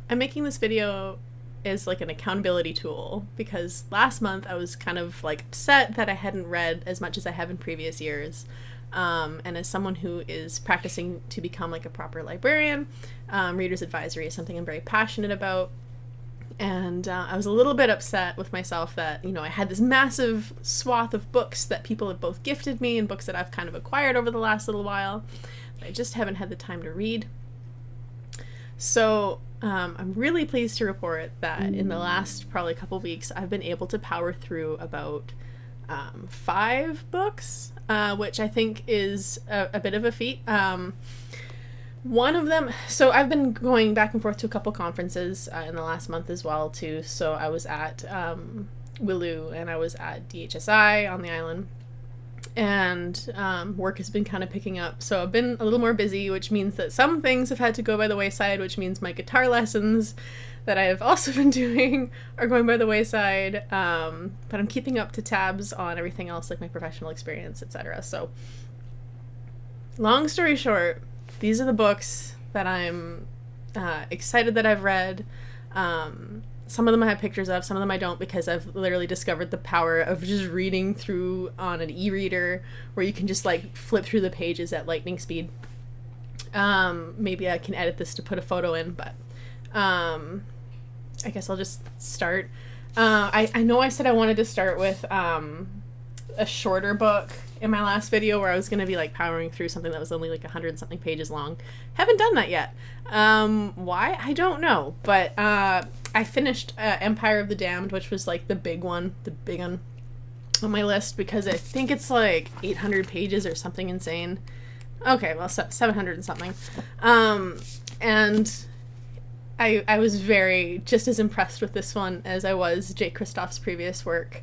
I'm making this video as like an accountability tool because last month I was kind of like upset that I hadn't read as much as I have in previous years. And as someone who is practicing to become like a proper librarian, reader's advisory is something I'm very passionate about. And I was a little bit upset with myself that, I had this massive swath of books that people have both gifted me and books that I've kind of acquired over the last little while. But I just haven't had the time to read. So I'm really pleased to report that in the last probably couple weeks, I've been able to power through about 5 books, which I think is a bit of a feat. One of them, so I've been going back and forth to a couple conferences in the last month as well, too. So I was at Willoo and I was at DHSI on the island. And work has been kind of picking up. So I've been a little more busy, which means that some things have had to go by the wayside, which means my guitar lessons that I have also been doing are going by the wayside. But I'm keeping up to tabs on everything else, like my professional experience, etc. So long story short, these are the books that I'm excited that I've read. Some of them I have pictures of, some of them I don't, because I've literally discovered the power of just reading through on an e-reader where you can just like flip through the pages at lightning speed. Maybe I can edit this to put a photo in, but I guess I'll just start. I know I said I wanted to start with a shorter book in my last video where I was going to be like powering through something that was only like 100 and something pages long. Haven't done that yet. Why? I don't know. But I finished Empire of the Damned, which was like the big one on my list because I think it's like 800 pages or something insane. Okay, well, 700 and something. And I was just as impressed with this one as I was Jay Kristoff's previous work.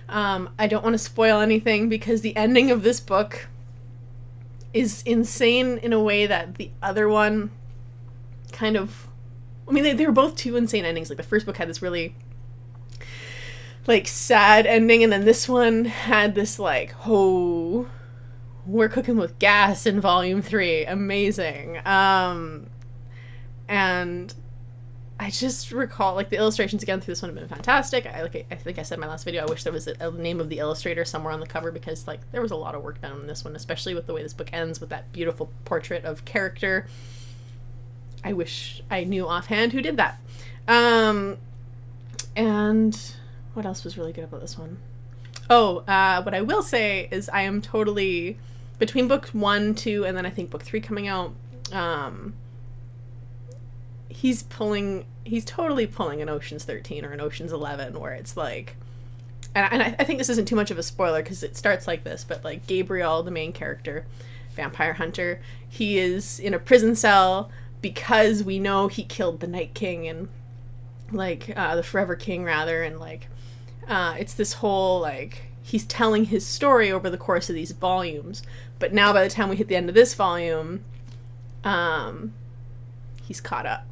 I don't want to spoil anything because the ending of this book is insane in a way that the other one kind of... I mean, they were both two insane endings. Like, the first book had this really, like, sad ending, and then this one had this, like, oh, we're cooking with gas in Volume 3. Amazing. And I just recall, like, the illustrations again through this one have been fantastic. I think I said in my last video, I wish there was a name of the illustrator somewhere on the cover because, like, there was a lot of work done on this one, especially with the way this book ends with that beautiful portrait of character. I wish I knew offhand who did that. And what else was really good about this one? Oh, what I will say is I am totally, between book 1, 2, and then I think book 3 coming out, he's totally pulling an Ocean's 13 or an Ocean's 11 where it's like, and I think this isn't too much of a spoiler because it starts like this, but like Gabriel, the main character, vampire hunter, he is in a prison cell because we know he killed the Night King and like the Forever King rather, and like it's this whole like he's telling his story over the course of these volumes, but now by the time we hit the end of this volume, he's caught up.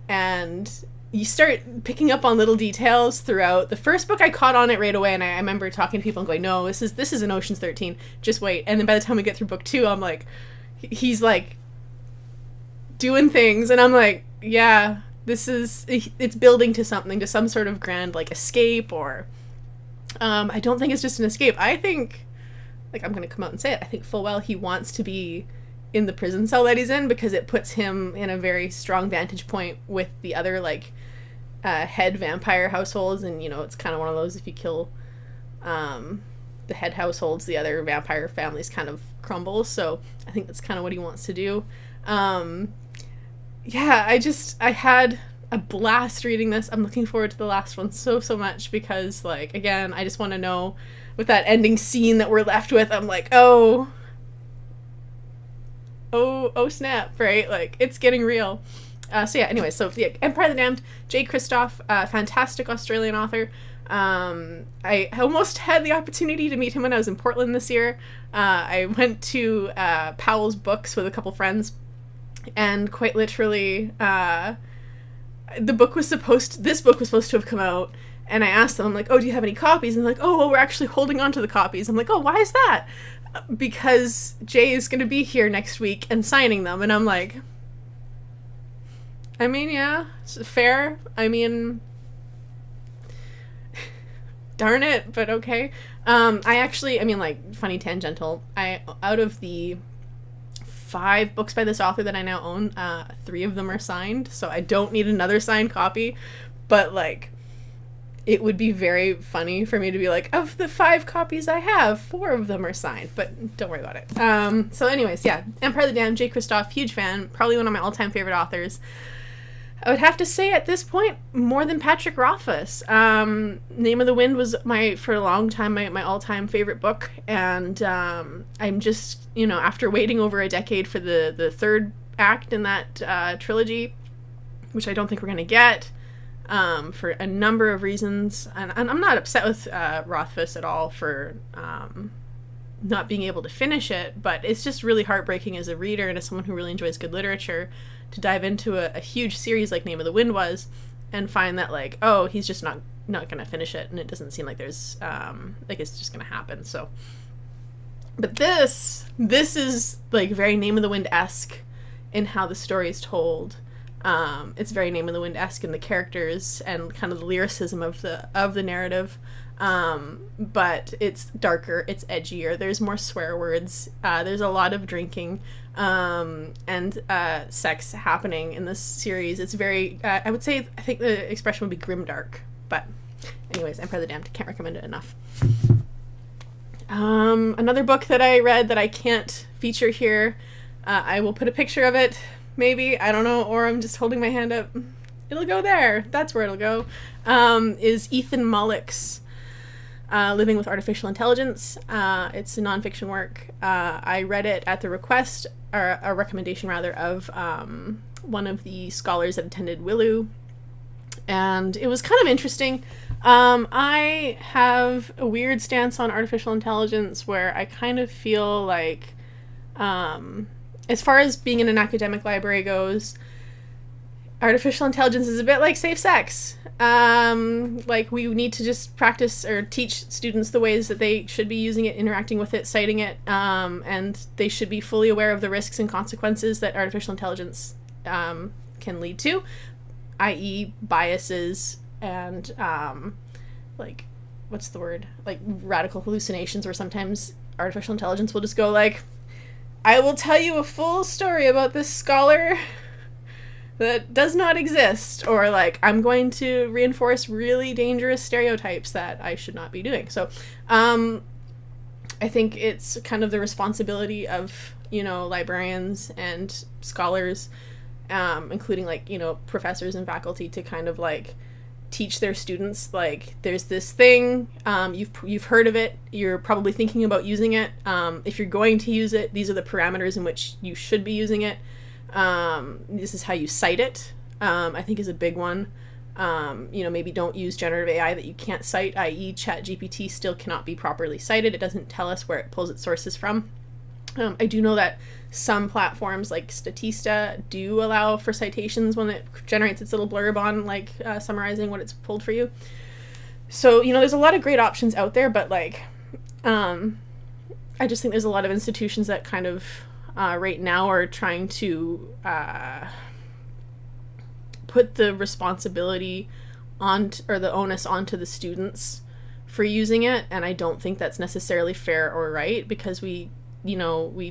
And you start picking up on little details throughout. The first book I caught on it right away, and I remember talking to people and going, no, this is an Ocean's 13, just wait. And then by the time we get through book 2, I'm like, he's like doing things, and I'm like, yeah, it's building to something, to some sort of grand like escape, or I don't think it's just an escape. I think, like, I'm gonna come out and say it, I think full well he wants to be in the prison cell that he's in because it puts him in a very strong vantage point with the other like head vampire households, and it's kind of one of those, if you kill the head households, the other vampire families kind of crumble. So I think that's kind of what he wants to do. Yeah, I had a blast reading this. I'm looking forward to the last one so much because, like, again, I just want to know, with that ending scene that we're left with, I'm like, oh snap, right? Like, it's getting real. So yeah, anyway, so yeah, Empire of the Damned, Jay Kristoff, fantastic Australian author. I almost had the opportunity to meet him when I was in Portland this year. I went to Powell's Books with a couple friends, and quite literally, this book was supposed to have come out, and I asked them, I'm like, oh, do you have any copies? And they're like, oh, well, we're actually holding on to the copies. I'm like, oh, why is that? Because Jay is going to be here next week and signing them. And I'm like, I mean, yeah, it's fair. I mean, darn it, but okay. I mean, like, funny tangential. Out of the 5 books by this author that I now own, 3 of them are signed, so I don't need another signed copy. But, like, it would be very funny for me to be like, of the 5 copies I have, 4 of them are signed, but don't worry about it. So anyways, yeah, Empire of the Damned, Jay Kristoff, huge fan, probably one of my all-time favorite authors. I would have to say at this point, more than Patrick Rothfuss. Name of the Wind was for a long time, my all-time favorite book, and I'm just, after waiting over a decade for the 3rd act in that trilogy, which I don't think we're going to get, for a number of reasons, and I'm not upset with Rothfuss at all for not being able to finish it, but it's just really heartbreaking as a reader and as someone who really enjoys good literature to dive into a huge series like Name of the Wind was and find that, like, oh, he's just not going to finish it, and it doesn't seem like there's like it's just going to happen. So, but this is like very Name of the Wind-esque in how the story is told. It's very Name of the Wind-esque in the characters and kind of the lyricism of the narrative. But it's darker, it's edgier, there's more swear words, there's a lot of drinking, and sex happening in this series. It's very, I think the expression would be grimdark, but anyways, Empire of the Damned, can't recommend it enough. Another book that I read that I can't feature here, I will put a picture of it, maybe, I don't know, or I'm just holding my hand up, it'll go there, that's where it'll go, is Ethan Mollick's Living with Artificial Intelligence. It's a nonfiction work. I read it at the request, or a recommendation rather, of one of the scholars that attended Willu, and it was kind of interesting. I have a weird stance on artificial intelligence where I kind of feel like, as far as being in an academic library goes, artificial intelligence is a bit like safe sex. Like, we need to just practice or teach students the ways that they should be using it, interacting with it, citing it, and they should be fully aware of the risks and consequences that artificial intelligence can lead to, i.e. biases and, like, what's the word? Like, radical hallucinations, where sometimes artificial intelligence will just go like, I will tell you a full story about this scholar that does not exist, or like, I'm going to reinforce really dangerous stereotypes that I should not be doing. So I think it's kind of the responsibility of, librarians and scholars, including, like, professors and faculty, to kind of like teach their students, like, there's this thing, you've heard of it, you're probably thinking about using it, if you're going to use it, these are the parameters in which you should be using it. This is how you cite it, I think is a big one. Maybe don't use generative AI that you can't cite, i.e. ChatGPT still cannot be properly cited. It doesn't tell us where it pulls its sources from. I do know that some platforms like Statista do allow for citations when it generates its little blurb on, like, summarizing what it's pulled for you. So, there's a lot of great options out there, but, like, I just think there's a lot of institutions that kind of right now are trying to put the responsibility on, or the onus onto the students for using it, and I don't think that's necessarily fair or right, because we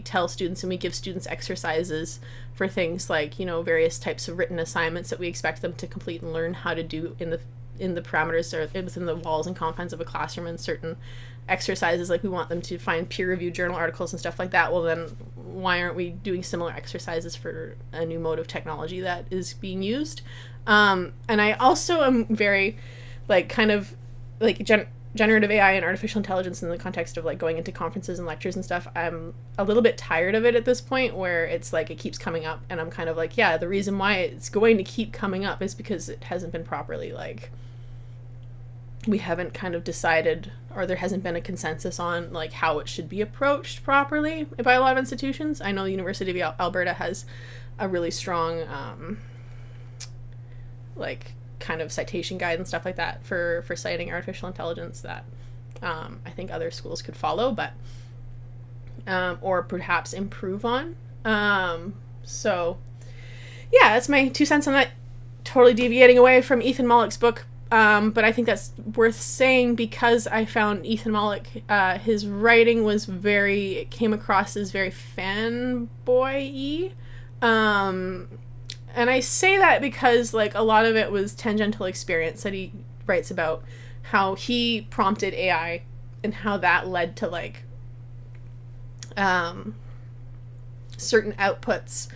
tell students and we give students exercises for things like, various types of written assignments that we expect them to complete and learn how to do in the parameters or within the walls and confines of a classroom, and certain exercises, like, we want them to find peer-reviewed journal articles and stuff like that. Well, then why aren't we doing similar exercises for a new mode of technology that is being used? And I also am very, like, kind of like generative AI and artificial intelligence in the context of, like, going into conferences and lectures and stuff. I'm a little bit tired of it at this point, where it's like it keeps coming up, and I'm kind of like, yeah, the reason why it's going to keep coming up is because it hasn't been properly, like, we haven't kind of decided, or there hasn't been a consensus on, like, how it should be approached properly by a lot of institutions. I know the University of Alberta has a really strong, like, kind of citation guide and stuff like that for citing artificial intelligence that I think other schools could follow, but or perhaps improve on. So yeah, that's my 2 cents on that. Totally deviating away from Ethan Mollick's book, but I think that's worth saying because I found Ethan Mollick, his writing it came across as very fanboy-y. And I say that because, like, a lot of it was tangential experience that he writes about, how he prompted AI and how that led to, like, certain outputs.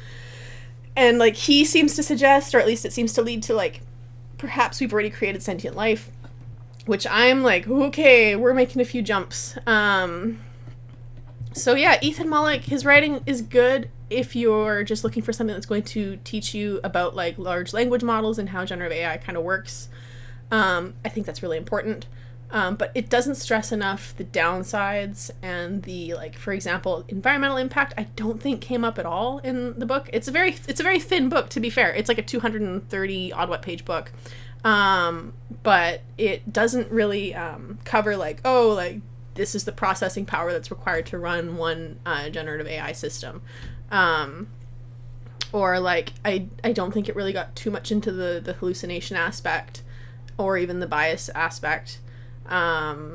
And, like, he seems to suggest, or at least it seems to lead to, like, perhaps we've already created sentient life, which I'm like, okay, we're making a few jumps. So yeah, Ethan Mollick, his writing is good if you're just looking for something that's going to teach you about, like, large language models and how generative AI kind of works. I think that's really important. But it doesn't stress enough the downsides and the, like, for example, environmental impact, I don't think came up at all in the book. It's a very thin book, to be fair. It's like a 230 odd what page book. But it doesn't really cover, like, oh, like, this is the processing power that's required to run one generative AI system. Or, like, I don't think it really got too much into the hallucination aspect or even the bias aspect.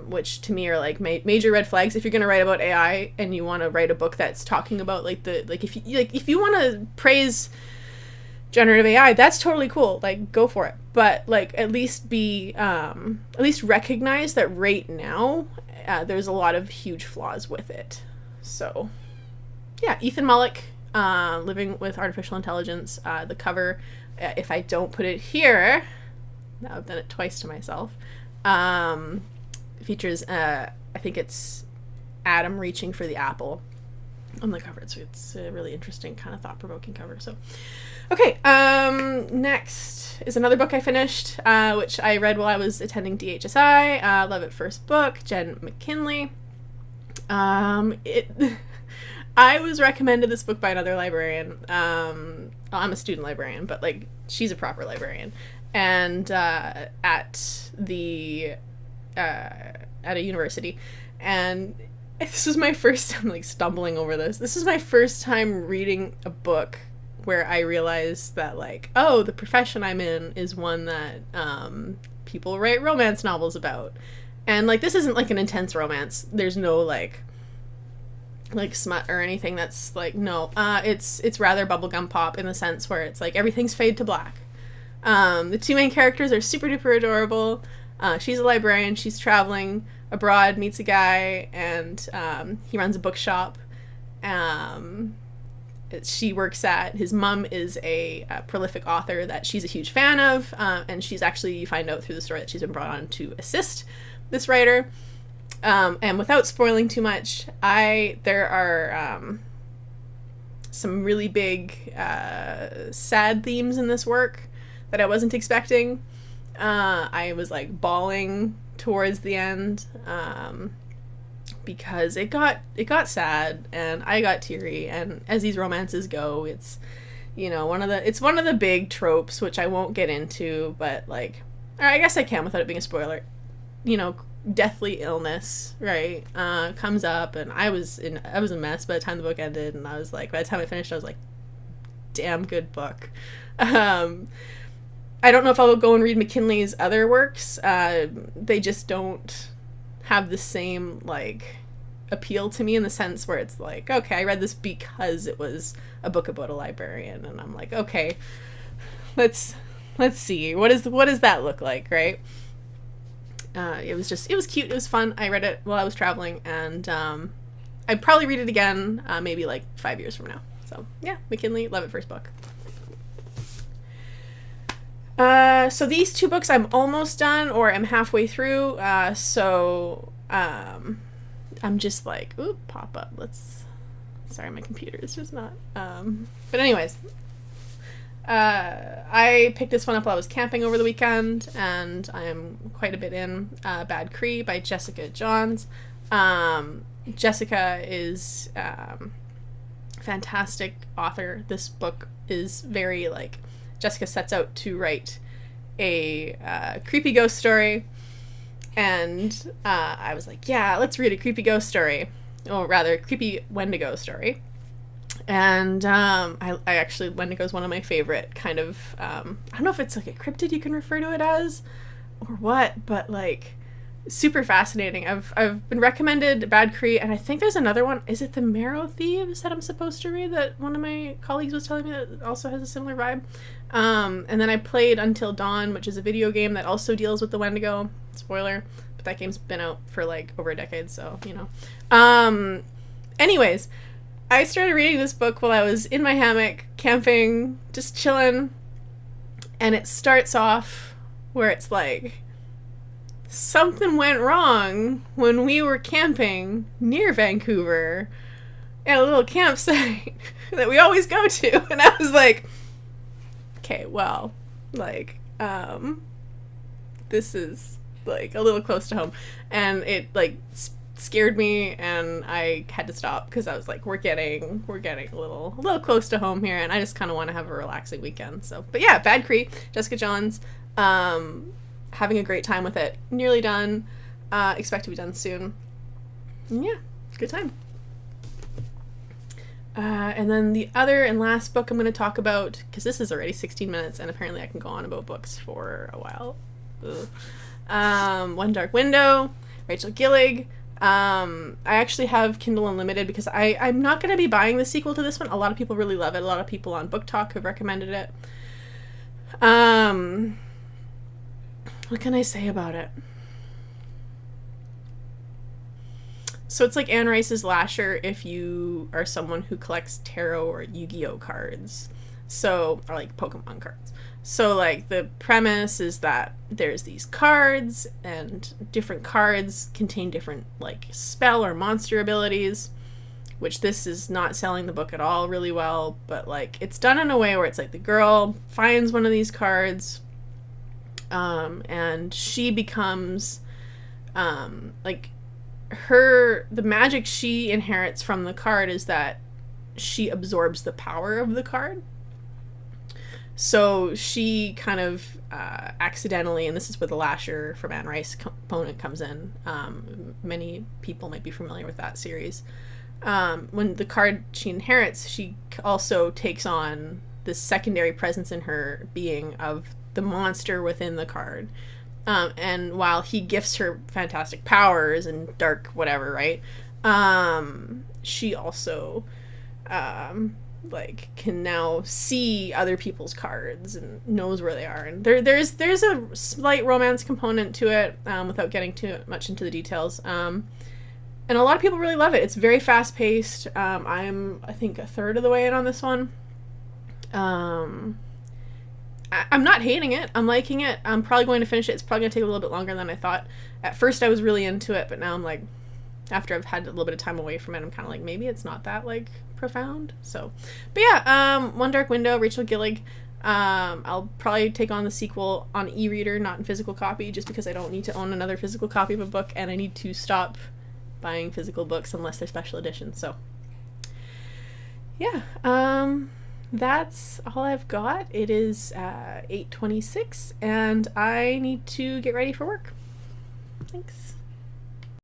Which to me are, like, major red flags if you're going to write about AI and you want to write a book that's talking about, like, if you want to praise generative AI, that's totally cool, like, go for it, but, like, at least recognize that right now there's a lot of huge flaws with it. So yeah, Ethan Mollick, Living with Artificial Intelligence, the cover, if I don't put it here, now I've done it twice to myself, features, I think it's Adam reaching for the apple on the cover. So it's a really interesting, kind of thought-provoking cover. So, okay, next is another book I finished, which I read while I was attending DHSI, Love at First Book, Jen McKinley. I was recommended this book by another librarian. Well, I'm a student librarian, but, like, she's a proper librarian. And at a university, and this was my first time, like, stumbling over this. This is my first time reading a book where I realized that, like, oh, the profession I'm in is one that people write romance novels about. And, like, this isn't, like, an intense romance. There's no, like smut or anything that's, like, no. It's rather bubblegum pop in the sense where it's, like, everything's fade to black. The two main characters are super duper adorable. She's a librarian. She's traveling abroad, meets a guy, and he runs a bookshop. She works at, his mom is a prolific author that she's a huge fan of, and she's actually, you find out through the story that she's been brought on to assist this writer. And without spoiling too much, there are some really big sad themes in this work that I wasn't expecting. I was, like, bawling towards the end because it got sad and I got teary, and as these romances go, it's, you know, one of the big tropes, which I won't get into, but, like, or I guess I can without it being a spoiler. You know, deathly illness, right? Comes up, and I was a mess by the time the book ended, and I was like, by the time I finished, I was like, damn good book. I don't know if I'll go and read McKinley's other works. They just don't have the same, like, appeal to me in the sense where it's like, okay, I read this because it was a book about a librarian, and I'm like, okay, let's see, what does that look like, right? It was cute, it was fun. I read it while I was traveling, and I'd probably read it again, maybe, like, 5 years from now. So yeah, McKinley, Love at First Book. So these two books I'm almost done, or I'm halfway through, so I'm just like, ooh, pop up, sorry, my computer is just not, but anyways, I picked this one up while I was camping over the weekend, and I am quite a bit in, Bad Cree by Jessica Johns. Jessica is, fantastic author. This book is very, like, Jessica sets out to write a creepy ghost story, and I was like, yeah, let's read a creepy ghost story, or rather, creepy Wendigo story. And I actually, Wendigo is one of my favorite kind of, I don't know if it's like a cryptid you can refer to it as or what, but like super fascinating. I've been recommended Bad Cree, and I think there's another one. Is it the Marrow Thieves that I'm supposed to read that one of my colleagues was telling me that also has a similar vibe? And then I played Until Dawn, which is a video game that also deals with the Wendigo. Spoiler, but that game's been out for like over a decade, so you know. Anyways, I started reading this book while I was in my hammock, camping, just chilling, and it starts off where it's like, something went wrong when we were camping near Vancouver at a little campsite that we always go to. And I was like, okay, well, like, this is like a little close to home. And it like scared me, and I had to stop because I was like, we're getting a little close to home here, and I just kind of want to have a relaxing weekend. So, but yeah, Bad Cree, Jessica Johns, having a great time with it. Nearly done. Expect to be done soon. And yeah, good time. And then the other and last book I'm going to talk about, because this is already 16 minutes, and apparently I can go on about books for a while. One Dark Window, Rachel Gillig. I actually have Kindle Unlimited because I'm not going to be buying the sequel to this one. A lot of people really love it. A lot of people on Book Talk have recommended it. What can I say about it? So it's like Anne Rice's Lasher if you are someone who collects tarot or Yu-Gi-Oh cards. So, or like Pokemon cards. So like the premise is that there's these cards, and different cards contain different like spell or monster abilities, which this is not selling the book at all really well, but like it's done in a way where it's like the girl finds one of these cards, and she becomes like the magic she inherits from the card is that she absorbs the power of the card. So she kind of accidentally, and this is where the Lasher from Anne Rice component comes in. Many people might be familiar with that series. When the card she inherits, she also takes on this secondary presence in her being of the monster within the card. And while he gifts her fantastic powers and dark whatever, right? She also like can now see other people's cards and knows where they are. And there's a slight romance component to it, without getting too much into the details. And a lot of people really love it. It's very fast paced. I'm I think a third of the way in on this one. I'm not hating it. I'm liking it. I'm probably going to finish it. It's probably going to take a little bit longer than I thought. At first I was really into it, but now I'm like, after I've had a little bit of time away from it, I'm kind of like, maybe it's not that like profound. So, but yeah, One Dark Window, Rachel Gillig. I'll probably take on the sequel on e-reader, not in physical copy, just because I don't need to own another physical copy of a book, and I need to stop buying physical books unless they're special editions. So yeah, that's all I've got. It is 8:26, and I need to get ready for work. Thanks.